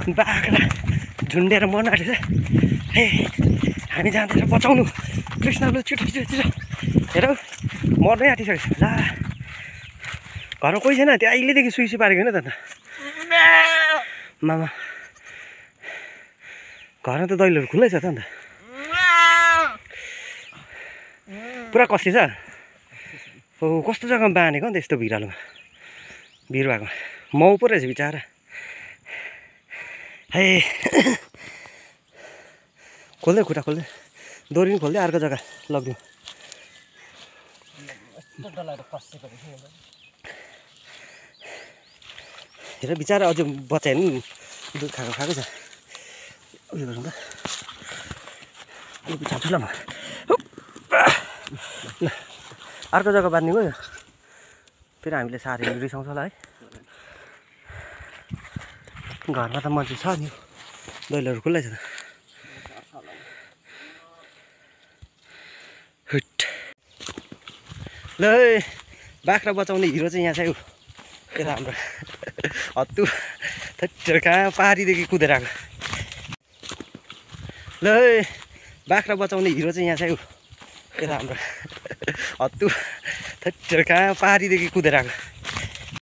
बाख्रा झुन्डेर मर्न आँटेछ। हे हामी जाँदैछ बचाउनु कृष्ण, लु छिटो छिटो छिटो। हेर मर्नै आँटिसक्यो। ला घरमा कोही छैन, त्यो अहिलेदेखि सुइसी पारेको होइन त मामा। घरमा त दैलोहरू खुल्लै छ त अन्त, पुरा कस्सी छ। ओ कस्तो जग्गामा बाँधेको अन्त यस्तो भिरालोमा बिरुवाको माउ पो रहेछ बिचरा। हे खोल्दै खुट्टा खोल्दै, दोरी पनि खोल्दै अर्को जग्गा लगिदिउँ। हेर बिचरा अझै बच्चा हेर्नु दुध खाएको खाएकै छ। उयो गरौँ त, अलिक छाड्छु ल म। ल अर्को जग्गा बाँध्ने गयो, फेरि हामीले साह्रै रिसाउँछ होला है। घरमा त मान्छे छ नि, दैलोहरू खुल्लै छ त। हुट ल बाख्रा बचाउने हिरो चाहिँ यहाँ छ है। यता हाम्रो हत्तु थेटर कहाँ पारीदेखि कुदेर आएको। ल बाख्रा बचाउने हिरो चाहिँ यहाँ छ है। यता हाम्रो हत्तु थेटर कहाँ पारीदेखि कुदेर आएको।